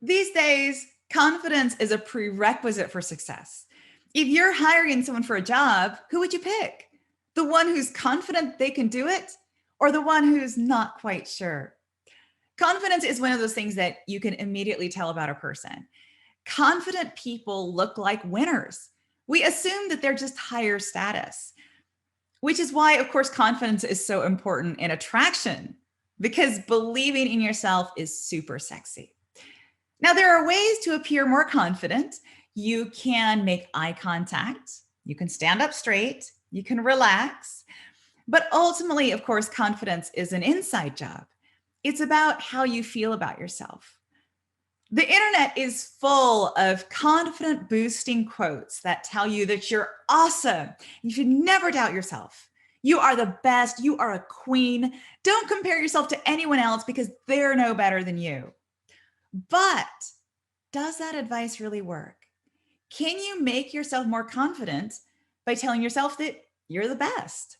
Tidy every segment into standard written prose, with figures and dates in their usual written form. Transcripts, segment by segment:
These days, confidence is a prerequisite for success. If you're hiring someone for a job, who would you pick? The one who's confident they can do it, or the one who's not quite sure? Confidence is one of those things that you can immediately tell about a person. Confident people look like winners. We assume that they're just higher status, which is why, of course, confidence is so important in attraction, because believing in yourself is super sexy. Now, there are ways to appear more confident. You can make eye contact, you can stand up straight, you can relax. But ultimately, of course, confidence is an inside job. It's about how you feel about yourself. The internet is full of confident boosting quotes that tell you that you're awesome. You should never doubt yourself. You are the best. You are a queen. Don't compare yourself to anyone else because they're no better than you. But does that advice really work? Can you make yourself more confident by telling yourself that you're the best?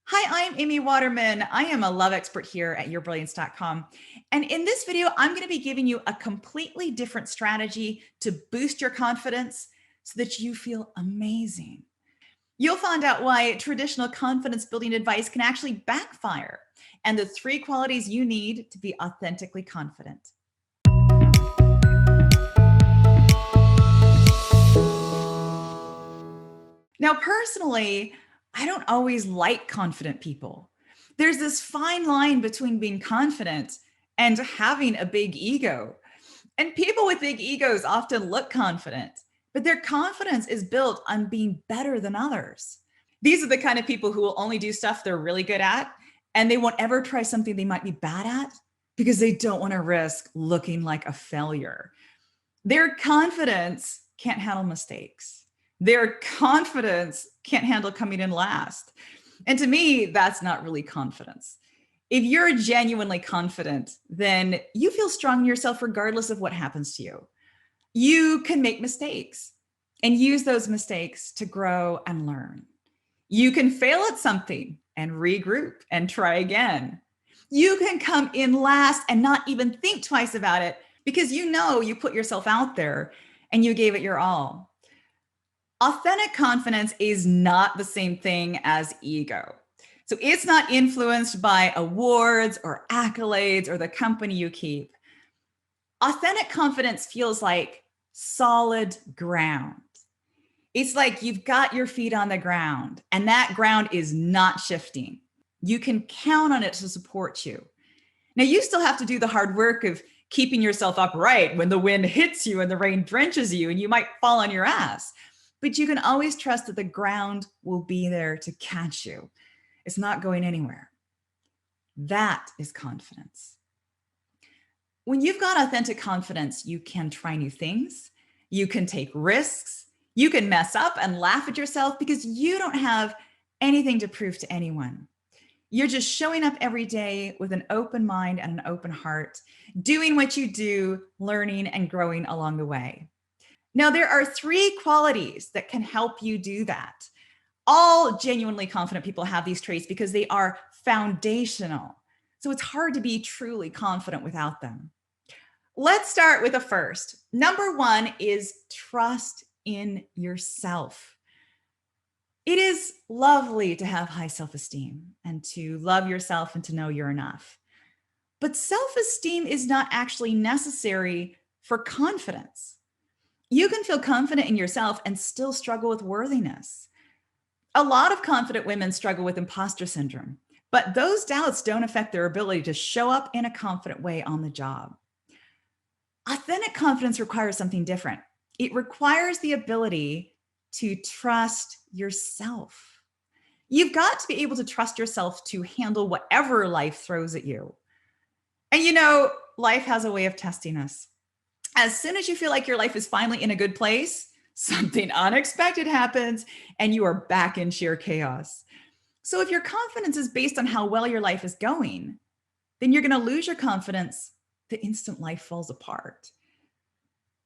Hi, I'm Amy Waterman. I am a love expert here at yourbrilliance.com. And in this video, I'm going to be giving you a completely different strategy to boost your confidence so that you feel amazing. You'll find out why traditional confidence building advice can actually backfire and the 3 qualities you need to be authentically confident. Now, personally, I don't always like confident people. There's this fine line between being confident and having a big ego. And people with big egos often look confident, but their confidence is built on being better than others. These are the kind of people who will only do stuff they're really good at, and they won't ever try something they might be bad at because they don't want to risk looking like a failure. Their confidence can't handle mistakes. Their confidence can't handle coming in last. And to me, that's not really confidence. If you're genuinely confident, then you feel strong in yourself regardless of what happens to you. You can make mistakes and use those mistakes to grow and learn. You can fail at something and regroup and try again. You can come in last and not even think twice about it because you know you put yourself out there and you gave it your all. Authentic confidence is not the same thing as ego. So it's not influenced by awards or accolades or the company you keep. Authentic confidence feels like solid ground. It's like you've got your feet on the ground and that ground is not shifting. You can count on it to support you. Now, you still have to do the hard work of keeping yourself upright when the wind hits you and the rain drenches you and you might fall on your ass. But you can always trust that the ground will be there to catch you. It's not going anywhere. That is confidence. When you've got authentic confidence, you can try new things. You can take risks. You can mess up and laugh at yourself because you don't have anything to prove to anyone. You're just showing up every day with an open mind and an open heart, doing what you do, learning and growing along the way. Now, there are 3 qualities that can help you do that. All genuinely confident people have these traits because they are foundational. So it's hard to be truly confident without them. Let's start with the first. Number 1 is trust in yourself. It is lovely to have high self-esteem and to love yourself and to know you're enough. But self-esteem is not actually necessary for confidence. You can feel confident in yourself and still struggle with worthiness. A lot of confident women struggle with imposter syndrome, but those doubts don't affect their ability to show up in a confident way on the job. Authentic confidence requires something different. It requires the ability to trust yourself. You've got to be able to trust yourself to handle whatever life throws at you. And you know, life has a way of testing us. As soon as you feel like your life is finally in a good place, something unexpected happens and you are back in sheer chaos. So if your confidence is based on how well your life is going, then you're going to lose your confidence the instant life falls apart.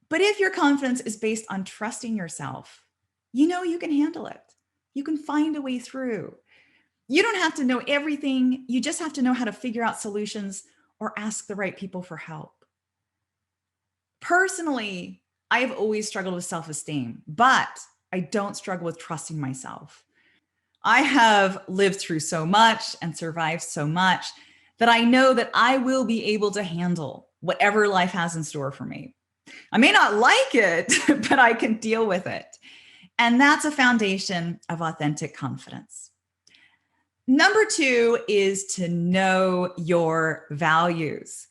But if your confidence is based on trusting yourself, you know you can handle it. You can find a way through. You don't have to know everything. You just have to know how to figure out solutions or ask the right people for help. Personally, I've always struggled with self-esteem, but I don't struggle with trusting myself. I have lived through so much and survived so much that I know that I will be able to handle whatever life has in store for me. I may not like it, but I can deal with it. And that's a foundation of authentic confidence. Number two is to know your values.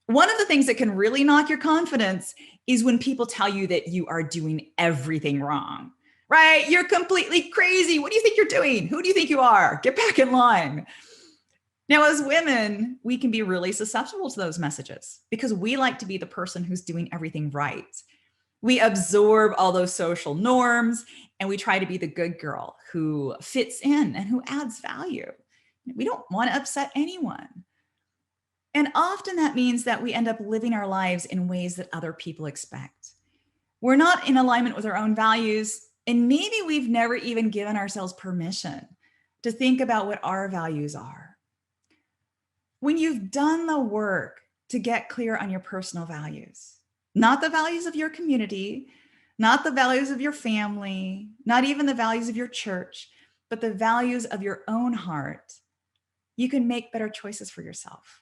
One of the things that can really knock your confidence is when people tell you that you are doing everything wrong, right? You're completely crazy. What do you think you're doing? Who do you think you are? Get back in line. Now, as women, we can be really susceptible to those messages because we like to be the person who's doing everything right. We absorb all those social norms and we try to be the good girl who fits in and who adds value. We don't want to upset anyone. And often that means that we end up living our lives in ways that other people expect. We're not in alignment with our own values, and maybe we've never even given ourselves permission to think about what our values are. When you've done the work to get clear on your personal values, not the values of your community, not the values of your family, not even the values of your church, but the values of your own heart, you can make better choices for yourself.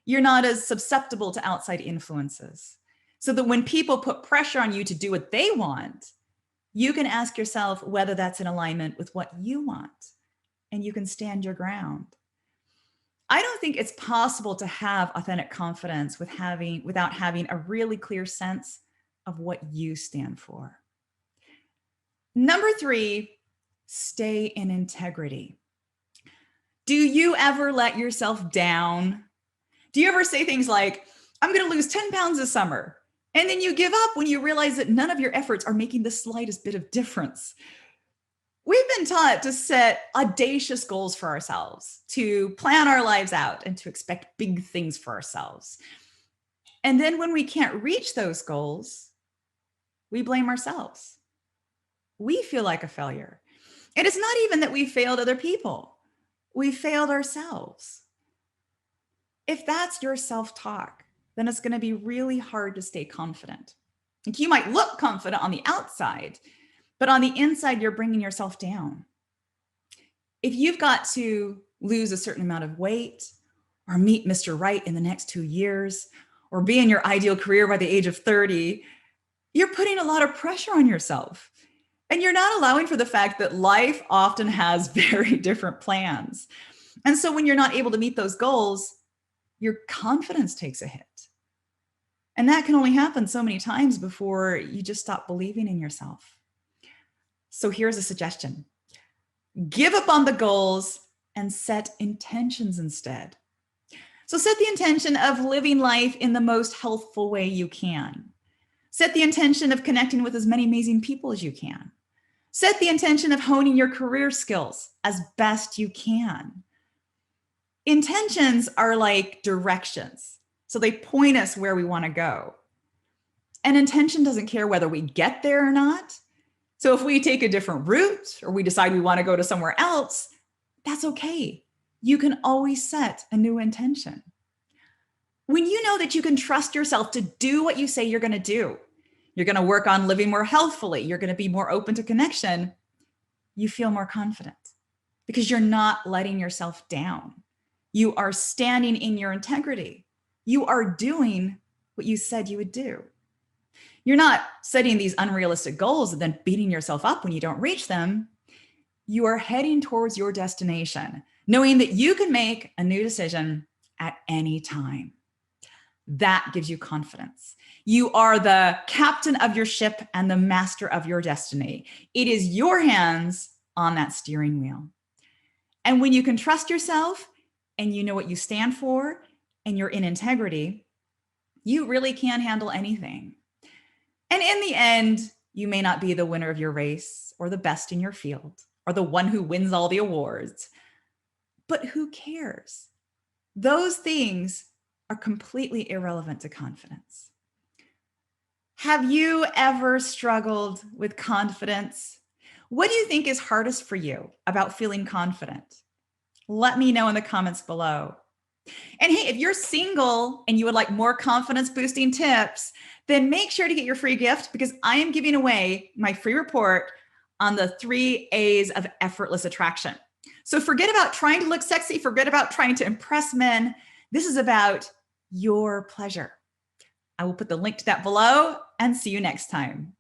You're not as susceptible to outside influences. So that when people put pressure on you to do what they want, you can ask yourself whether that's in alignment with what you want, and you can stand your ground. I don't think it's possible to have authentic confidence without having a really clear sense of what you stand for. Number three, stay in integrity. Do you ever let yourself down? Do you ever say things like, I'm going to lose 10 pounds this summer? And then you give up when you realize that none of your efforts are making the slightest bit of difference. We've been taught to set audacious goals for ourselves, to plan our lives out, and to expect big things for ourselves. And then when we can't reach those goals, we blame ourselves. We feel like a failure. And it's not even that we failed other people. We failed ourselves. If that's your self-talk, then it's going to be really hard to stay confident. Like, you might look confident on the outside, but on the inside, you're bringing yourself down. If you've got to lose a certain amount of weight, or meet Mr. Right in the next 2 years, or be in your ideal career by the age of 30, you're putting a lot of pressure on yourself. And you're not allowing for the fact that life often has very different plans. And so when you're not able to meet those goals, your confidence takes a hit. And that can only happen so many times before you just stop believing in yourself. So here's a suggestion. Give up on the goals and set intentions instead. So set the intention of living life in the most healthful way you can. Set the intention of connecting with as many amazing people as you can. Set the intention of honing your career skills as best you can. Intentions are like directions. So they point us where we want to go. And intention doesn't care whether we get there or not. So if we take a different route or we decide we want to go to somewhere else, that's okay. You can always set a new intention. When you know that you can trust yourself to do what you say you're going to do, you're going to work on living more healthfully, you're going to be more open to connection, you feel more confident because you're not letting yourself down. You are standing in your integrity. You are doing what you said you would do. You're not setting these unrealistic goals and then beating yourself up when you don't reach them. You are heading towards your destination, knowing that you can make a new decision at any time. That gives you confidence. You are the captain of your ship and the master of your destiny. It is your hands on that steering wheel. And when you can trust yourself and you know what you stand for and you're in integrity, you really can handle anything. And in the end, you may not be the winner of your race or the best in your field or the one who wins all the awards, but who cares? Those things are completely irrelevant to confidence. Have you ever struggled with confidence? What do you think is hardest for you about feeling confident? Let me know in the comments below. And hey, if you're single and you would like more confidence boosting tips, then make sure to get your free gift because I am giving away my free report on the 3 A's of effortless attraction. So forget about trying to look sexy, forget about trying to impress men. This is about your pleasure. I will put the link to that below and see you next time.